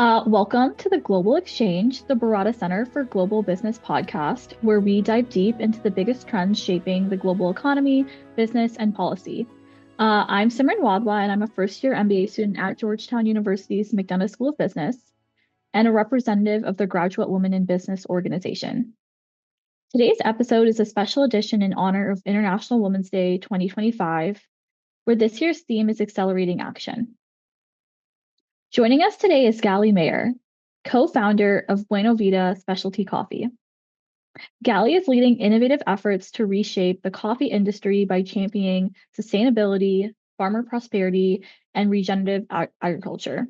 Welcome to the Global Exchange, the Baratta Center for Global Business podcast, where we dive deep into the biggest trends shaping the global economy, business, and policy. I'm Simrann Wadhwa, and I'm a first-year MBA student at Georgetown University's McDonough School of Business and a representative of the Graduate Women in Business organization. Today's episode is a special edition in honor of International Women's Day 2025, where this year's theme is Accelerating Action. Joining us today is Galli Mayer, co-founder of Buena Vida Specialty Coffee. Galli is leading innovative efforts to reshape the coffee industry by championing sustainability, farmer prosperity, and regenerative agriculture.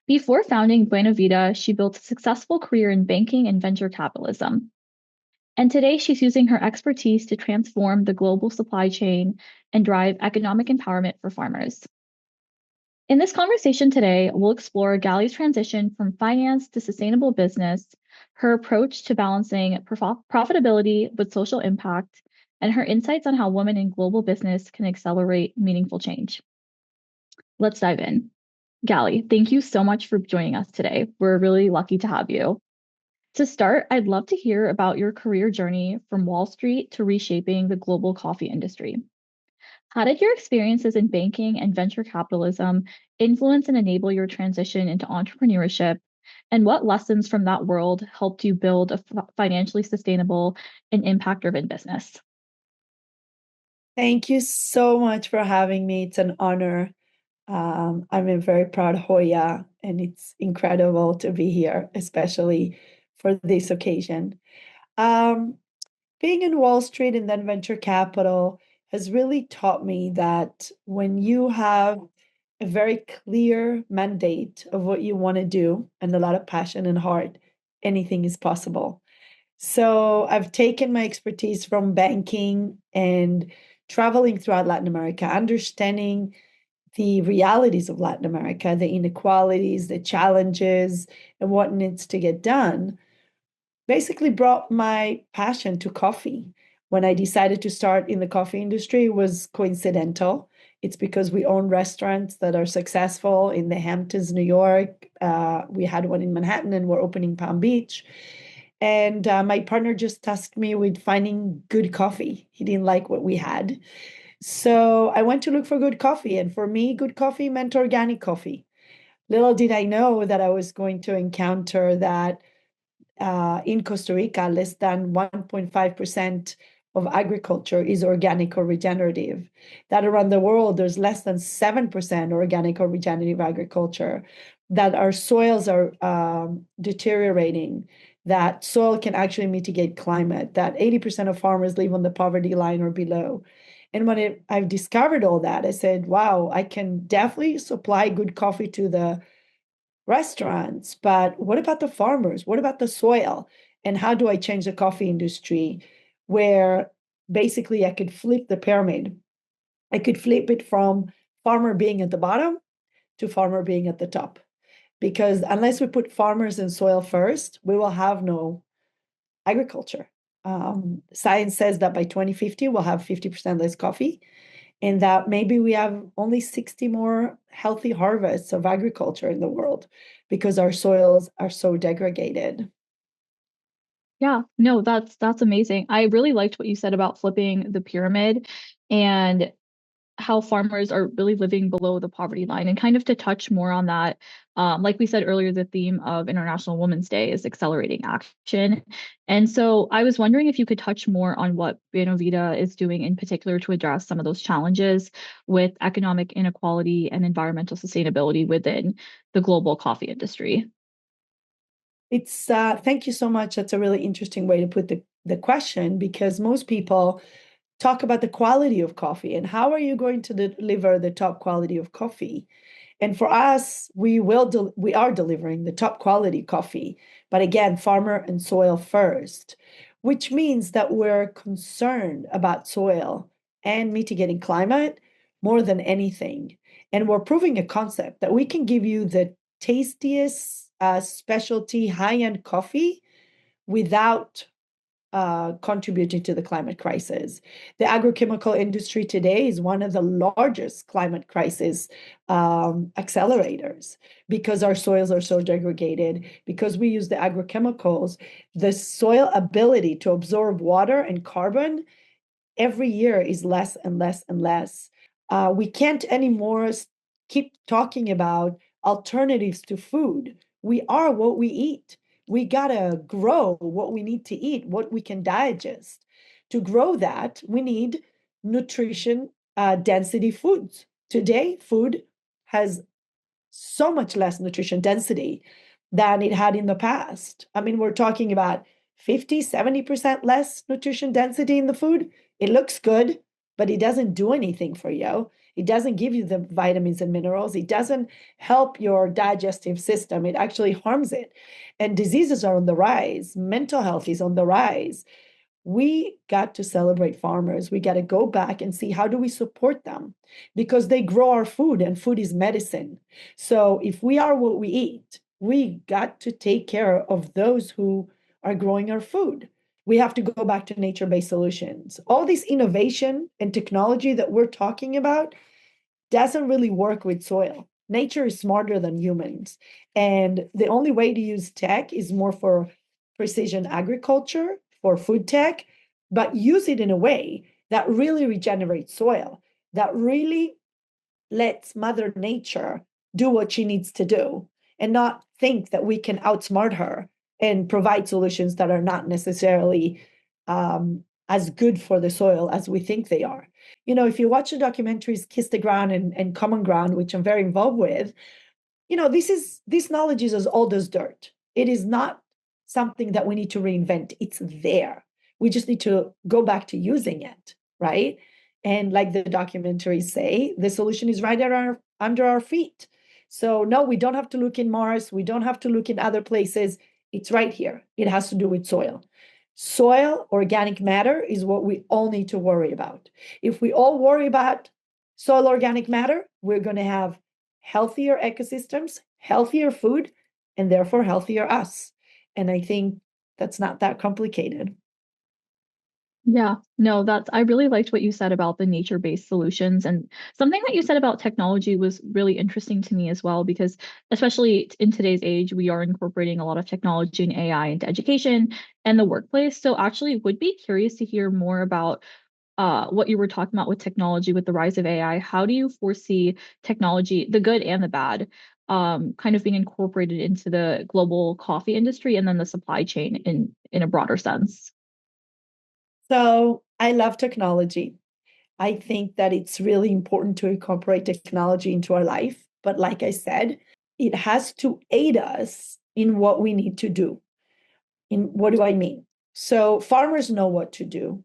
Before founding Buena Vida, she built a successful career in banking and venture capitalism. And today she's using her expertise to transform the global supply chain and drive economic empowerment for farmers. In this conversation today, we'll explore Galli's transition from finance to sustainable business, her approach to balancing profitability with social impact, and her insights on how women in global business can accelerate meaningful change. Let's dive in. Galli, thank you so much for joining us today. We're really lucky to have you. To start, I'd love to hear about your career journey from Wall Street to reshaping the global coffee industry. How did your experiences in banking and venture capitalism influence and enable your transition into entrepreneurship? And what lessons from that world helped you build a financially sustainable and impact-driven business? Thank you so much for having me. It's an honor. I'm a very proud Hoya, and it's incredible to be here, especially for this occasion. Um, Being in Wall Street and then venture capital has really taught me that when you have a very clear mandate of what you want to do and a lot of passion and heart, anything is possible. So I've taken my expertise from banking and traveling throughout Latin America, understanding the realities of Latin America, the inequalities, the challenges, and what needs to get done, basically brought my passion to coffee. When I decided to start in the coffee industry, it was coincidental. It's because we own restaurants that are successful in the Hamptons, New York. We had one in Manhattan and we're opening Palm Beach. And my partner just tasked me with finding good coffee. He didn't like what we had. So I went to look for good coffee. And for me, good coffee meant organic coffee. Little did I know that I was going to encounter that in Costa Rica, less than 1.5% of agriculture is organic or regenerative. That around the world, there's less than 7% organic or regenerative agriculture. That our soils are deteriorating, that soil can actually mitigate climate, that 80% of farmers live on the poverty line or below. And when I've discovered all that, I said, wow, I can definitely supply good coffee to the restaurants, but what about the farmers? What about the soil? And how do I change the coffee industry where basically I could flip the pyramid? I could flip it from farmer being at the bottom to farmer being at the top. Because unless we put farmers and soil first, we will have no agriculture. Science says that by 2050, we'll have 50% less coffee, and that maybe we have only 60 more healthy harvests of agriculture in the world because our soils are so degraded. Yeah, no, that's amazing. I really liked what you said about flipping the pyramid and how farmers are really living below the poverty line. And kind of to touch more on that, like we said earlier, the theme of International Women's Day is accelerating action. And so I was wondering if you could touch more on what Buena Vida is doing in particular to address some of those challenges with economic inequality and environmental sustainability within the global coffee industry. It's thank you so much. That's a really interesting way to put the question, because most people talk about the quality of coffee and how are you going to deliver the top quality of coffee. And for us, we are delivering the top quality coffee, but again, farmer and soil first, which means that we're concerned about soil and mitigating climate more than anything. And we're proving a concept that we can give you the tastiest specialty high-end coffee without contributing to the climate crisis. The agrochemical industry today is one of the largest climate crisis accelerators because our soils are so degraded, because we use the agrochemicals, the soil ability to absorb water and carbon every year is less and less and less. We can't anymore keep talking about alternatives to food. We are what we eat. We gotta grow what we need to eat, what we can digest. To grow that, we need nutrition density foods. Today, food has so much less nutrition density than it had in the past. I mean, we're talking about 50, 70% less nutrition density in the food. It looks good, but it doesn't do anything for you. It doesn't give you the vitamins and minerals. It doesn't help your digestive system. It actually harms it. And diseases are on the rise. Mental health is on the rise. We got to celebrate farmers. We got to go back and see how do we support them because they grow our food and food is medicine. So if we are what we eat, we got to take care of those who are growing our food. We have to go back to nature-based solutions. All this innovation and technology that we're talking about doesn't really work with soil. Nature is smarter than humans. And the only way to use tech is more for precision agriculture, for food tech, but use it in a way that really regenerates soil, that really lets Mother Nature do what she needs to do and not think that we can outsmart her and provide solutions that are not necessarily as good for the soil as we think they are. You know, if you watch the documentaries Kiss the Ground and Common Ground, which I'm very involved with, you know, this knowledge is as old as dirt. It is not something that we need to reinvent. It's there. We just need to go back to using it, right? And like the documentaries say, the solution is right under our feet. So no, we don't have to look in Mars. We don't have to look in other places. It's right here. It has to do with soil. Soil, organic matter is what we all need to worry about. If we all worry about soil organic matter, we're going to have healthier ecosystems, healthier food, and therefore healthier us. And I think that's not that complicated. Yeah, no, I really liked what you said about the nature-based solutions. And something that you said about technology was really interesting to me as well, because especially in today's age, we are incorporating a lot of technology and AI into education and the workplace. So actually would be curious to hear more about what you were talking about with technology, with the rise of AI. How do you foresee technology, the good and the bad, kind of being incorporated into the global coffee industry and then the supply chain in a broader sense? So I love technology. I think that it's really important to incorporate technology into our life. But like I said, it has to aid us in what we need to do. In what do I mean? So farmers know what to do.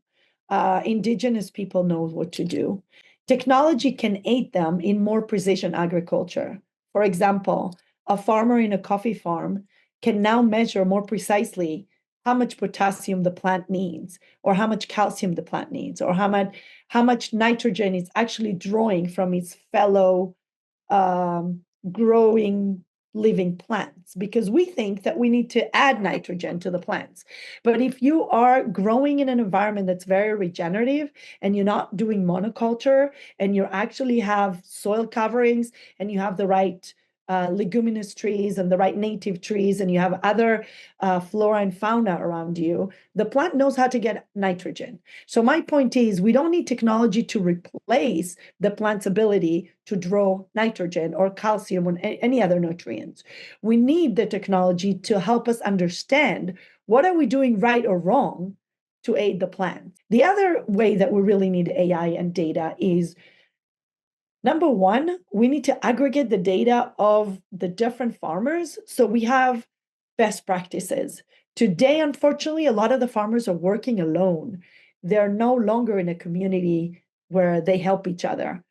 Indigenous people know what to do. Technology can aid them in more precision agriculture. For example, a farmer in a coffee farm can now measure more precisely how much potassium the plant needs, or how much calcium the plant needs, or how much nitrogen it's actually drawing from its fellow growing living plants, because we think that we need to add nitrogen to the plants. But if you are growing in an environment that's very regenerative and you're not doing monoculture and you actually have soil coverings and you have the right leguminous trees and the right native trees, and you have other flora and fauna around you, the plant knows how to get nitrogen. So my point is, we don't need technology to replace the plant's ability to draw nitrogen or calcium or any other nutrients. We need the technology to help us understand what are we doing right or wrong to aid the plant. The other way that we really need AI and data is, number one, we need to aggregate the data of the different farmers so we have best practices. Today, unfortunately, a lot of the farmers are working alone. They're no longer in a community where they help each other.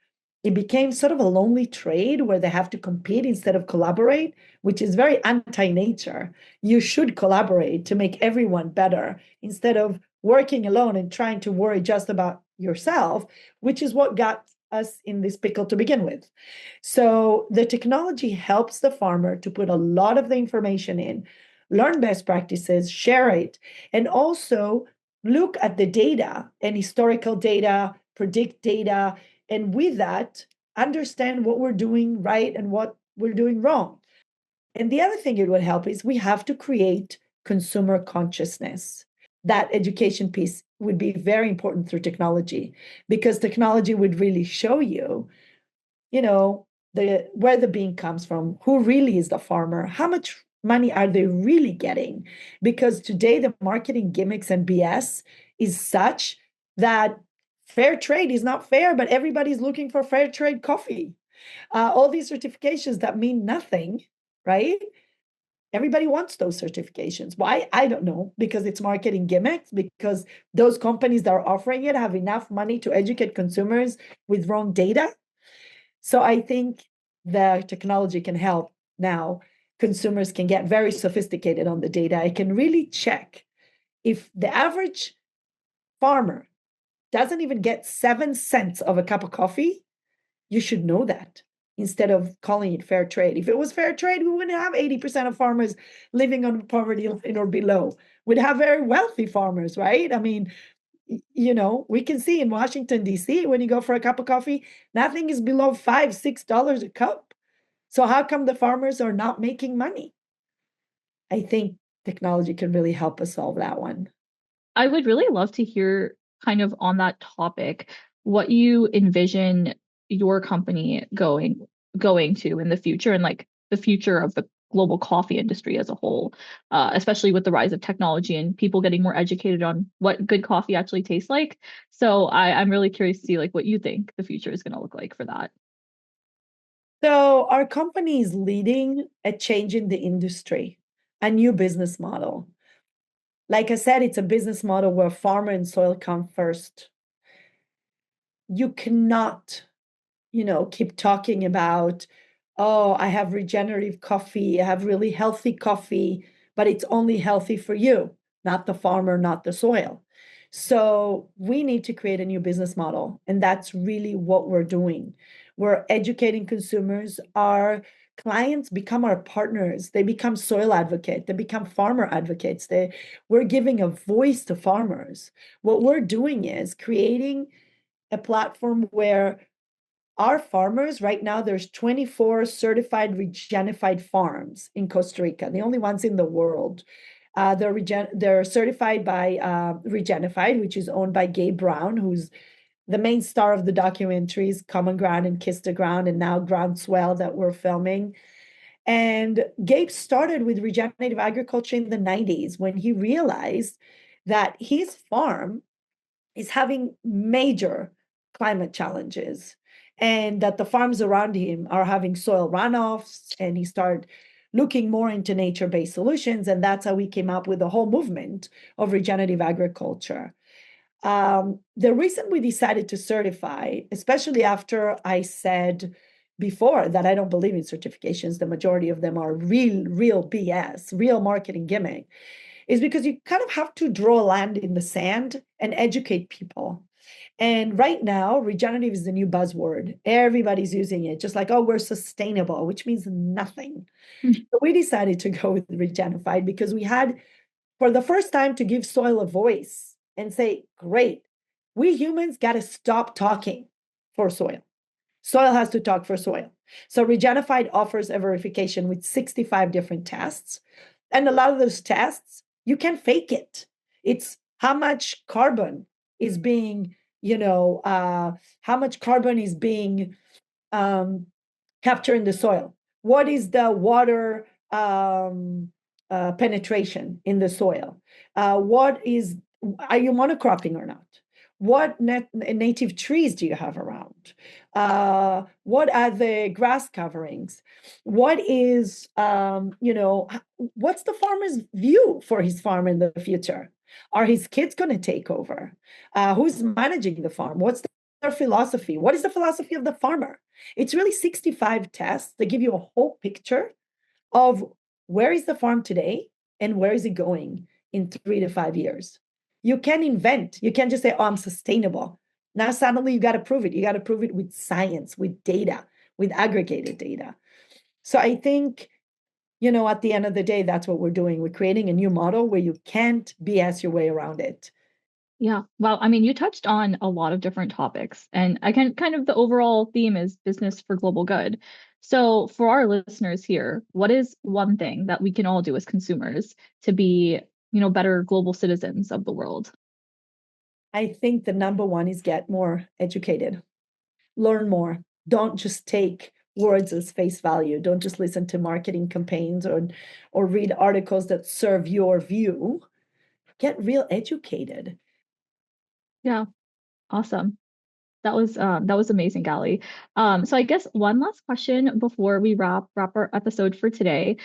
It became sort of a lonely trade where they have to compete instead of collaborate, which is very anti-nature. You should collaborate to make everyone better instead of working alone and trying to worry just about yourself, which is what got us in this pickle to begin with. So the technology helps the farmer to put a lot of the information in, learn best practices, share it, and also look at the data and historical data, predict data, and with that, understand what we're doing right and what we're doing wrong. And the other thing it would help is we have to create consumer consciousness. That education piece would be very important through technology, because technology would really show you, you know, where the bean comes from, who really is the farmer, how much money are they really getting? Because today the marketing gimmicks and BS is such that fair trade is not fair, but everybody's looking for fair trade coffee. All these certifications that mean nothing, right? Everybody wants those certifications. Why? I don't know. Because it's marketing gimmicks, because those companies that are offering it have enough money to educate consumers with wrong data. So I think the technology can help now. Consumers can get very sophisticated on the data. I can really check if the average farmer doesn't even get 7 cents of a cup of coffee, you should know that instead of calling it fair trade. If it was fair trade, we wouldn't have 80% of farmers living on poverty line or below. We'd have very wealthy farmers, right? I mean, we can see in Washington, D.C., when you go for a cup of coffee, nothing is below $5, $6 a cup. So how come the farmers are not making money? I think technology can really help us solve that one. I would really love to hear kind of on that topic what you envision your company going to in the future, and like the future of the global coffee industry as a whole, especially with the rise of technology and people getting more educated on what good coffee actually tastes like. So I'm really curious to see like what you think the future is going to look like for that. So our company is leading a change in the industry, a new business model. Like I said, it's a business model where farmer and soil come first. You cannot, keep talking about, oh, I have regenerative coffee, I have really healthy coffee, but it's only healthy for you, not the farmer, not the soil. So we need to create a new business model. And that's really what we're doing. We're educating consumers. Our clients become our partners. They become soil advocates. They become farmer advocates. We're giving a voice to farmers. What we're doing is creating a platform where our farmers, right now, there's 24 certified Regenified farms in Costa Rica, the only ones in the world. They're certified by Regenified, which is owned by Gabe Brown, who's the main star of the documentaries Common Ground and Kiss the Ground, and now Groundswell that we're filming. And Gabe started with regenerative agriculture in the 90s when he realized that his farm is having major climate challenges, and that the farms around him are having soil runoffs, and he started looking more into nature-based solutions, and that's how we came up with the whole movement of regenerative agriculture. The reason we decided to certify, especially after I said before that I don't believe in certifications, the majority of them are real BS, real marketing gimmick, is because you kind of have to draw a line in the sand and educate people. And right now, regenerative is the new buzzword. Everybody's using it, just like, oh, we're sustainable, which means nothing. So we decided to go with Regenified because we had, for the first time, to give soil a voice and say, great, we humans got to stop talking for soil. Soil has to talk for soil. So Regenified offers a verification with 65 different tests. And a lot of those tests, you can fake it. It's how much carbon is being, how much carbon is being captured in the soil. What is the water penetration in the soil? Are you monocropping or not? What native trees do you have around? What are the grass coverings? What is, what's the farmer's view for his farm in the future? Are his kids going to take over? Who's managing the farm? What's their philosophy? What is the philosophy of the farmer? It's really 65 tests that give you a whole picture of where is the farm today and where is it going in 3 to 5 years. You can invent. You can't just say, oh, I'm sustainable. Now suddenly you got to prove it. You got to prove it with science, with data, with aggregated data. So I think, at the end of the day, that's what we're doing. We're creating a new model where you can't BS your way around it. Yeah. Well, I mean, you touched on a lot of different topics, and I can kind of the overall theme is business for global good. So, for our listeners here, what is one thing that we can all do as consumers to be, better global citizens of the world? I think the number one is get more educated, learn more. Don't just take words as face value. Don't just listen to marketing campaigns or read articles that serve your view. Get real educated. Yeah, awesome. That was amazing, Gally. So I guess one last question before we wrap our episode for today.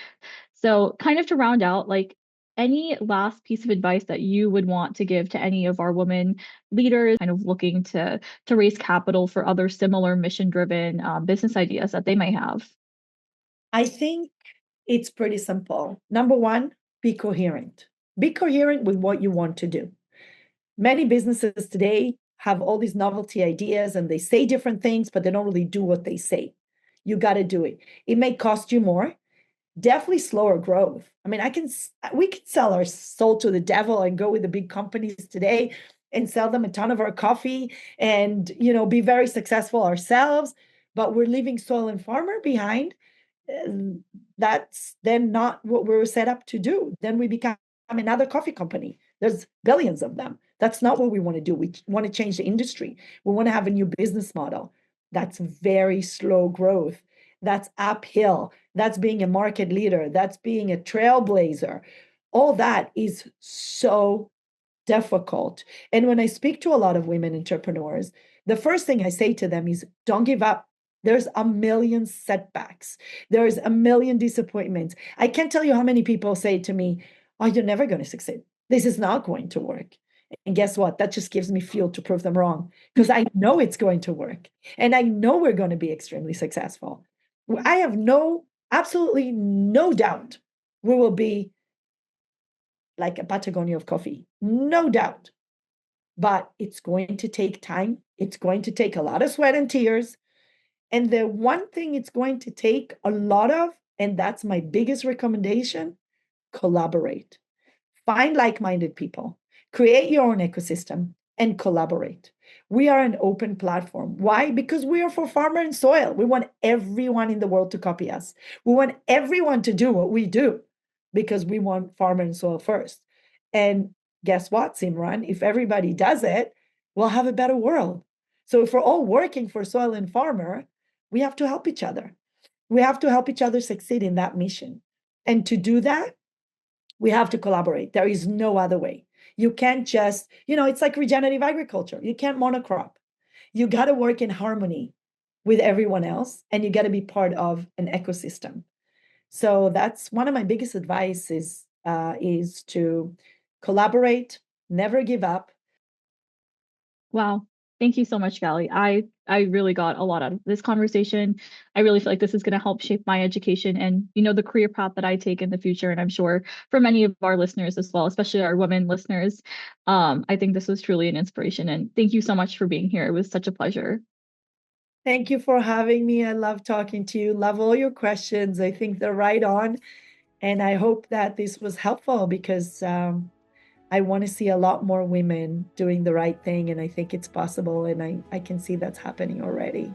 So kind of to round out, like any last piece of advice that you would want to give to any of our women leaders kind of looking to raise capital for other similar mission-driven business ideas that they may have. I think it's pretty simple. Number one, be coherent. Be coherent with what you want to do. Many businesses today have all these novelty ideas and they say different things, but they don't really do what they say. You got to do it. It may cost you more, definitely slower growth. I mean, we can sell our soul to the devil and go with the big companies today and sell them a ton of our coffee and, be very successful ourselves, but we're leaving soil and farmer behind. That's then not what we were set up to do. Then we become another coffee company. There's billions of them. That's not what we want to do. We want to change the industry. We want to have a new business model. That's very slow growth. That's uphill. That's being a market leader. That's being a trailblazer. All that is so difficult. And when I speak to a lot of women entrepreneurs, the first thing I say to them is don't give up. There's a million setbacks. There's a million disappointments. I can't tell you how many people say to me, oh, you're never going to succeed. This is not going to work. And guess what? That just gives me fuel to prove them wrong because I know it's going to work. And I know we're going to be extremely successful. I have absolutely no doubt we will be like a Patagonia of coffee. No doubt. But it's going to take time. It's going to take a lot of sweat and tears. And the one thing it's going to take a lot of, and that's my biggest recommendation, collaborate. Find like minded people, create your own ecosystem, and collaborate. We are an open platform. Why? Because we are for farmer and soil. We want everyone in the world to copy us. We want everyone to do what we do because we want farmer and soil first. And guess what, Simran? If everybody does it, we'll have a better world. So if we're all working for soil and farmer, we have to help each other. We have to help each other succeed in that mission. And to do that, we have to collaborate. There is no other way. You can't just, it's like regenerative agriculture. You can't monocrop. You got to work in harmony with everyone else, and you got to be part of an ecosystem. So that's one of my biggest advice is to collaborate, never give up. Wow. Thank you so much, Gally. I really got a lot out of this conversation. I really feel like this is going to help shape my education and, the career path that I take in the future. And I'm sure for many of our listeners as well, especially our women listeners, I think this was truly an inspiration. And thank you so much for being here. It was such a pleasure. Thank you for having me. I love talking to you. Love all your questions. I think they're right on. And I hope that this was helpful because I want to see a lot more women doing the right thing. And I think it's possible. And I can see that's happening already.